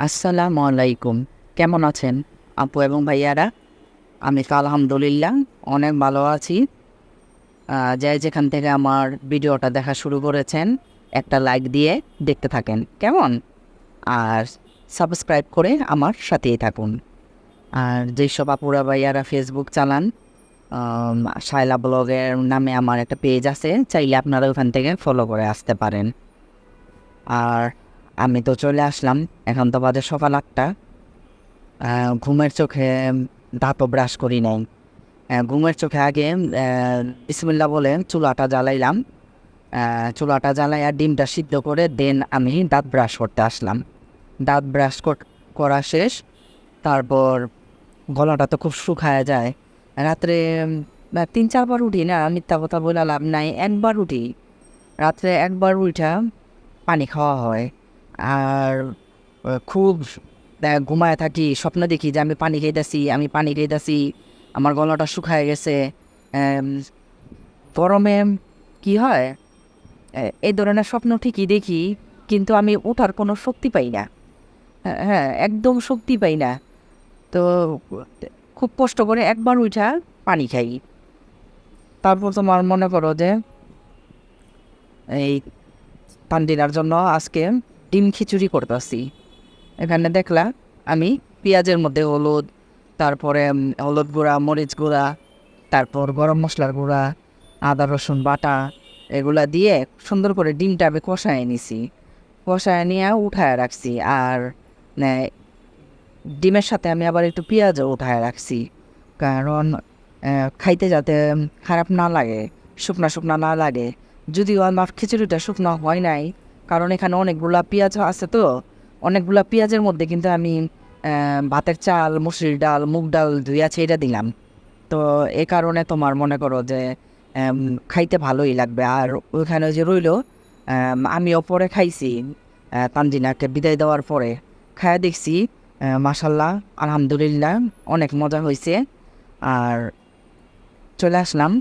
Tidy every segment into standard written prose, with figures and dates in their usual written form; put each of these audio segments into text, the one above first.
আসসালামু আলাইকুম। কেমন আছেন আপু এবং ভাইয়ারা? আমি তো আলহামদুলিল্লাহ অনেক ভালো আছি। যে যেখান থেকে আমার ভিডিওটা দেখা শুরু করেছেন, একটা লাইক দিয়ে দেখতে থাকেন, কেমন? আর সাবস্ক্রাইব করে আমার সাথেই থাকুন। আর যেসব আপুরা ভাইয়ারা ফেসবুক চালান, আম শায়লা ব্লগের নামে আমার একটা পেজ আছে, চাইলে আপনারা ওখান থেকে ফলো করে আসতে পারেন। আর আমি তো চলে আসলাম, এখন তো বাজে সকাল ৮টা। ঘুমের চোখে দাঁতও ব্রাশ করি নাই। ঘুমের চোখে আগে বিসমিল্লাহ বলে চুলাটা জ্বালাইলাম। চুলাটা জ্বালাইয়া ডিমটা সিদ্ধ করে দেন আমি দাঁত ব্রাশ করতে আসলাম। দাঁত ব্রাশ করা শেষ। তারপর গলাটা তো খুব শুকায়া যায়। রাত্রে ৩-৪ বার উঠি না, মিথ্যা কথা বলে লাভ নাই, একবার উঠি। রাত্রে একবার উঠা পানি খাওয়া হয়। আর খুব ঘুমায় থাকি, স্বপ্ন দেখি যে আমি পানি খাইতেছি, আমার গলাটা শুকায় গেছে। এম, গরমে কি হয়, এই ধরনের স্বপ্ন ঠিকই দেখি, কিন্তু আমি ওঠার কোনো শক্তি পাই না। হ্যাঁ হ্যাঁ, একদম শক্তি পাই না। তো খুব কষ্ট করে একবার উঠা পানি খাই। তারপর তোমার মনে করো যে এই তানজিনার জন্য আজকে ডিম খিচুড়ি করতেছি। এখানে দেখলা আমি পেঁয়াজের মধ্যে হলুদ, তারপরে হলুদ গুঁড়া, মরিচ গুঁড়া, তারপর গরম মশলার গুঁড়া, আদা রসুন বাটা, এগুলা দিয়ে সুন্দর করে ডিমটা আমি কষায় নিছি। কষায় নিয়ে উঠায় রাখছি। আর নে, ডিমের সাথে আমি আবার একটু পেঁয়াজও উঠায় রাখছি, কারণ খাইতে যাতে খারাপ না লাগে, শুকনা শুকনা না লাগে। যদিও আমার খিচুড়িটা শুকনো হয় নাই, কারণ এখানে অনেকগুলা পেঁয়াজ আছে, তো অনেকগুলা পেঁয়াজের মধ্যে কিন্তু আমি ভাতের চাল, মুসুরির ডাল, মুগ ডাল ধুইয়া ছেড়ে দিলাম। তো এ কারণে তোমার মনে করো যে খাইতে ভালোই লাগবে। আর ওইখানে যে রইলো, আমিও পরে খাইছি, তানজিনাকে বিদায় দেওয়ার পরে খাইয়া দেখছি, মাশাল্লাহ আলহামদুলিল্লাহ অনেক মজা হয়েছে। আর চলে আসলাম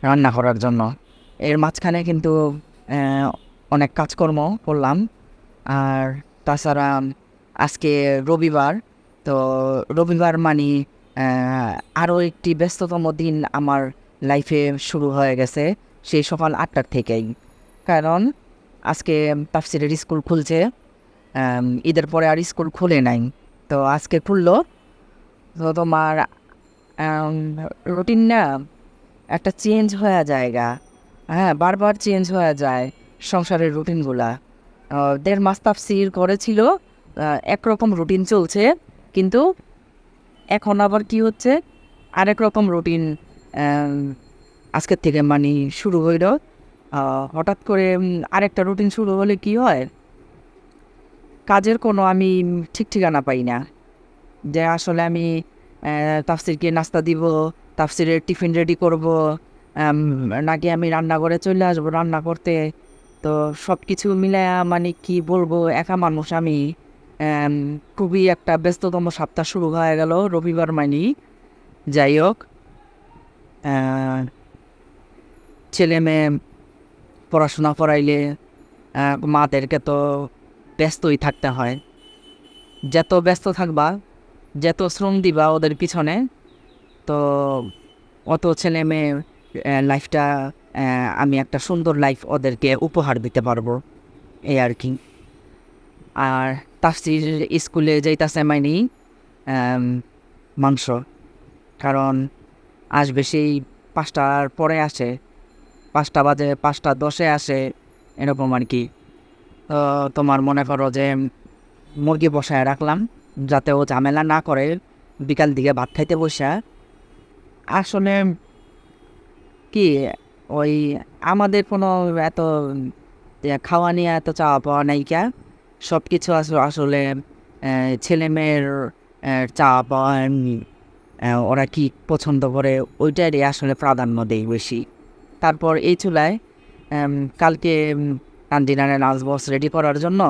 রান্না করার জন্য। এর মাঝখানে কিন্তু আহ, অনেক কাজকর্ম করলাম। আর তাছাড়া আজকে রবিবার, তো রবিবার মানে আরও একটি ব্যস্ততম দিন আমার লাইফে শুরু হয়ে গেছে, সেই সকাল ৮টার থেকেই। কারণ আজকে তাফসিরের স্কুল খুলছে। ঈদের পরে আর স্কুল খুলে নাই, তো আজকে খুললো। তো তোমার রুটিন না একটা চেঞ্জ হয়ে জায়গা। হ্যাঁ, বারবার চেঞ্জ হয়ে যায় সংসারের রুটিনগুলা। ১.৫ মাস তাফসির করেছিল, একরকম রুটিন চলছে, কিন্তু এখন আবার কি হচ্ছে, আরেক রকম রুটিন আজকের থেকে মানে শুরু হইল। হঠাৎ করে আরেকটা রুটিন শুরু হলে কি হয়, কাজের কোনো আমি ঠিক ঠিকানা পাই না, যে আসলে আমি তাফসিরকে নাস্তা দিব, তাফসিরের টিফিন রেডি করব, নাকি আমি রান্নাঘরে চলে আসবো রান্না করতে। তো সব কিছু মিলায়া মানে কি বলবো, একা মানুষ আমি। আম, খুবই একটা ব্যস্ততম সপ্তাহ শুরু হয়ে গেল রবিবার মানি। যাই হোক, ছেলে মেয়ে পড়াশোনা করাইলে মাদেরকে তো ব্যস্তই থাকতে হয়। যত ব্যস্ত থাকবা, যত শ্রম দিবা ওদের পিছনে, তো অত ছেলে মেয়ে লাইফটা, আমি একটা সুন্দর লাইফ ওদেরকে উপহার দিতে পারবো, এই আর কি। আর তাফসির স্কুলে যাইতাছে মাইনি মাংস, কারণ আসবে সেই 5টার পরে আসে, 5টা বাজে, 5টা 10-এ আসে, এরকম আর কি। তো তোমার মনে করো যে মুরগি বসায় রাখলাম, যাতে ও ঝামেলা না করে বিকাল দিকে ভাত খাইতে বসা। আসলে কি, ওই আমাদের কোনো এত খাওয়া নিয়ে এত চাওয়া পাওয়া নাই কা, সব কিছু আসলে ছেলে মেয়ের চাওয়া পাওয়া, ওরা কি পছন্দ করে ওইটারই আসলে প্রাধান্য দেই বেশি। তারপর এই চুলায় কালকে কান্দিনারে লাঞ্চ বক্স রেডি করার জন্য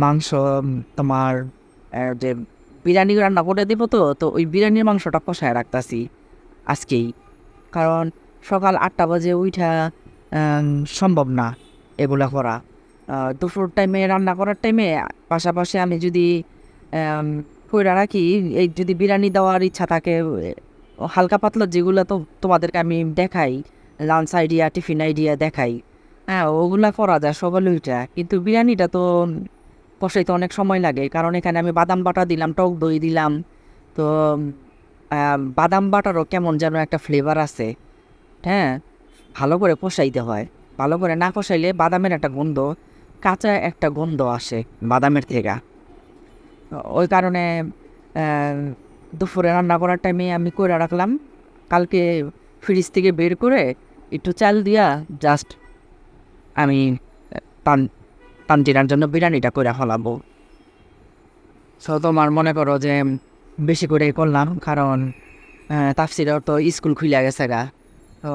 মাংস, তোমার যে বিরিয়ানি রান্না করে দেবো, তো তো ওই বিরিয়ানির মাংসটা কষায় রাখতাছি আজকেই। কারণ সকাল 8টা বাজে উঠা সম্ভব না এগুলা করা। দুপুর টাইমে রান্না করার টাইমে পাশাপাশি আমি যদি কইরা রাখি, এই যদি বিরিয়ানি দেওয়ার ইচ্ছা থাকে, হালকা পাতলা যেগুলো তো তোমাদেরকে আমি দেখাই, লাঞ্চ আইডিয়া টিফিন আইডিয়া দেখাই, হ্যাঁ ওগুলা করা যায় সকালে উঠা। কিন্তু বিরিয়ানিটা তো কষাইতে অনেক সময় লাগে, কারণ এখানে আমি বাদাম বাটা দিলাম, টক দই দিলাম। তো বাদাম বাটারও কেমন যেন একটা ফ্লেভার আছে, হ্যাঁ ভালো করে কষাইতে হয়। ভালো করে না কষাইলে বাদামের একটা গন্ধ, কাঁচা একটা গন্ধ আসে বাদামের থেকে। ওই কারণে দুপুরে রান্না করার টাইমে আমি করে রাখলাম, কালকে ফ্রিজ থেকে বের করে একটু চাল দিয়া জাস্ট আমি টান টানজিরার জন্য বিরিয়ানিটা করে ফেলাবো। সো তোমার মনে করো যে বেশি করে করলাম, কারণ তাফসিরের তো স্কুল খুলে গেছে গা। তো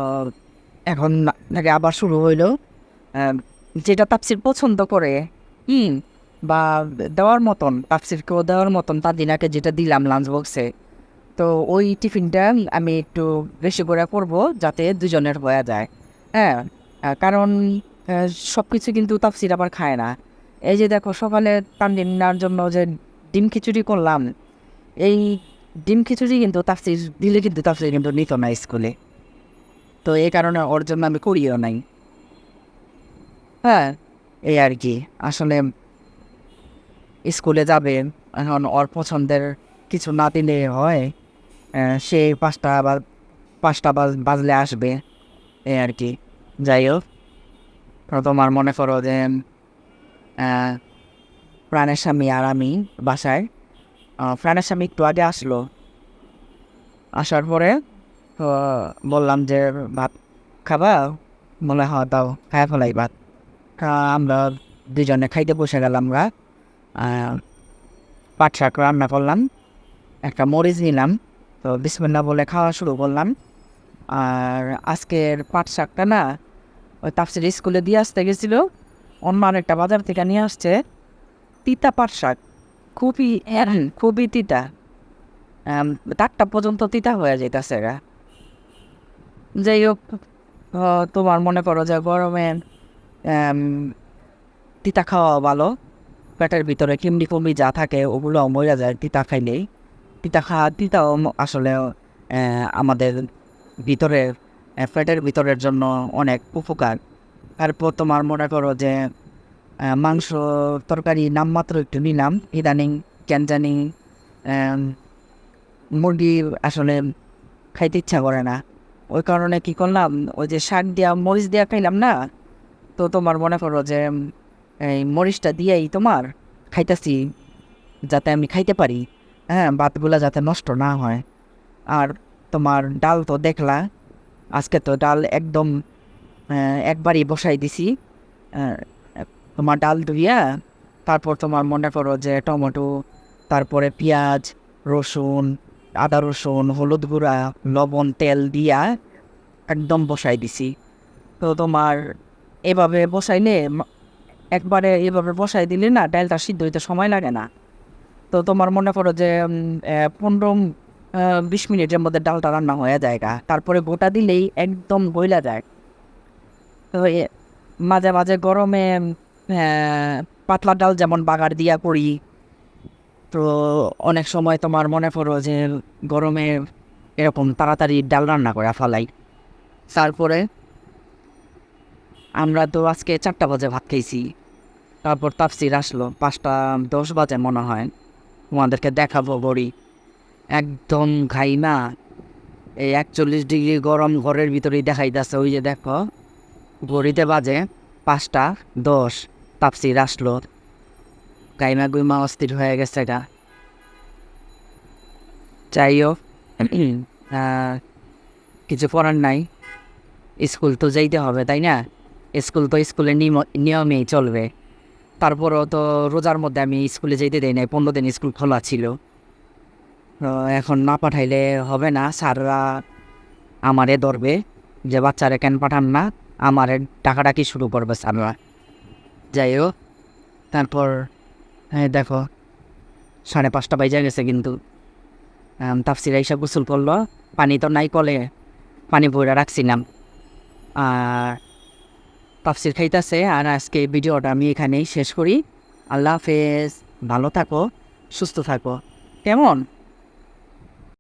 এখন নাকি আবার শুরু হইলো। যেটা তাফসির পছন্দ করে বা দেওয়ার মতন, তাফসিরকেও দেওয়ার মতন তাদিনাকে যেটা দিলাম লাঞ্চ বক্সে, তো ওই টিফিনটা আমি একটু বেশি করে করব যাতে দুজনের হয়ে যায়। হ্যাঁ কারণ সব কিছু কিন্তু তাফসির আবার খায় না। এই যে দেখো সকালে তানজিনার জন্য যে ডিম খিচুড়ি করলাম, এই ডিম খিচুড়ি কিন্তু তাফসির দিলে কিন্তু তাফসির কিন্তু নিত না স্কুলে। তো এই কারণে ওর জন্য আমি করিও নাই। হ্যাঁ এই আর কি, আসলে স্কুলে যাবে, এখন ওর পছন্দের কিছু না দিলে হয়। সে পাঁচটা বাজলে আসবে, এই আর কি। যাই হোক, তো তোমার মনে করো যে প্রাণের স্বামী আর আমি বাসায়, প্রাণের স্বামী একটু আগে আসলো। আসার পরে তো বললাম যে ভাত খাবা, বলে হ্যাঁ দাও খায় ফেলাই ভাত। আমরা দুজনে খাইতে বসে গেলাম গা। পাট শাক রান্না করলাম, একটা মরিচ নিলাম, তো বিসমিল্লাহ বলে খাওয়া শুরু করলাম। আর আজকের পাট শাকটা না, ওই তাফসির স্কুলে দিয়ে আসতে গেছিলো, অন্য আরেকটা বাজার থেকে নিয়ে আসছে তিতা পাট শাক, খুবই তিতা, দাঁতটা পর্যন্ত তিতা হয়ে যাইতেছে গা। যাই হোক, তোমার মনে করো যে গরমে তিতা খাওয়া ভালো, পেটের ভিতরে কিমড়ি কুমড়ি যা থাকে ওগুলো মরে যায় তিতা খাইলেই। তিতাও আসলে আমাদের ভিতরে পেটের ভিতরের জন্য অনেক উপকার। তারপর তোমার মনে করো যে মাংস তরকারি নামমাত্র একটু নিলাম ইদানিং, কেন জানি মুরগি আসলে খাইতে ইচ্ছা করে না। ওই কারণে কি করলাম, ওই যে শাক দিয়া মরিচ দিয়া খাইলাম না, তো তোমার মনে করো যে এই মরিচটা দিয়েই তোমার খাইতেছি, যাতে আমি খাইতে পারি, হ্যাঁ ভাতগুলা যাতে নষ্ট না হয়। আর তোমার ডাল তো দেখলা, আজকে তো ডাল একদম একবারই বসাই দিছি। আহ, তোমার ডাল ধুইয়া তারপর তোমার মনে করো যে টমেটো, তারপরে পেঁয়াজ, রসুন, আদা রসুন, হলুদ গুঁড়া, লবণ, তেল দিয়া একদম বসাই দিছি। তো তোমার এভাবে বসাইলে একবারে এভাবে বসাই দিলে না ডালটা সিদ্ধ হইতে সময় লাগে না। তো তোমার মনে করো যে 15-20 মিনিটের মধ্যে ডালটা রান্না হয়ে যায় গা। তারপরে গোটা দিলেই একদম গইলা যায়। তো মাঝে মাঝে গরমে পাতলা ডাল যেমন বাগার দিয়া করি, তো অনেক সময় তোমার মনে করো যে গরমে এরকম তাড়াতাড়ি ডাল রান্না করে ফেলাই। তারপরে আমরা তো আজকে 4টা বাজে ভাত খাইছি। তারপর তাফসির আসলো 5টা 10 বাজে মনে হয়, তোমাদেরকে দেখাবো গড়ি একদম ঘাইমা, এই 41 ডিগ্রি গরম ঘরের ভিতরেই দেখাইতেছে। ওই যে দেখো ঘড়িতে বাজে 5টা 10, তাফসির আসলো, গাইমা গুইমা অস্থির হয়ে গেছে গা। যাই হোক, কিছু করার নাই, স্কুল তো যাইতে হবে তাই না, স্কুল তো স্কুলের নিয়মেই চলবে। তারপরও তো রোজার মধ্যে আমি স্কুলে যেতে দেই নাই, 15 দিন স্কুল খোলা ছিল। এখন না পাঠাইলে হবে না, স্যাররা আমারে ধরবে যে বাচ্চারা কেন পাঠান না, আমারে ডাকাডাকি শুরু করবে স্যাররা। যাই হোক, তারপর দেখো 5:30 বাজে গেছে, কিন্তু তাফসির আইসা গোসল করলো, পানি তো নাই কলে, পানি ভরে রাখছিলাম। আর তাফসির খাইতেছে। আর আজকে ভিডিওটা আমি এখানেই শেষ করি। আল্লাহ হাফেজ, ভালো থাকো, সুস্থ থাকো। কেমন?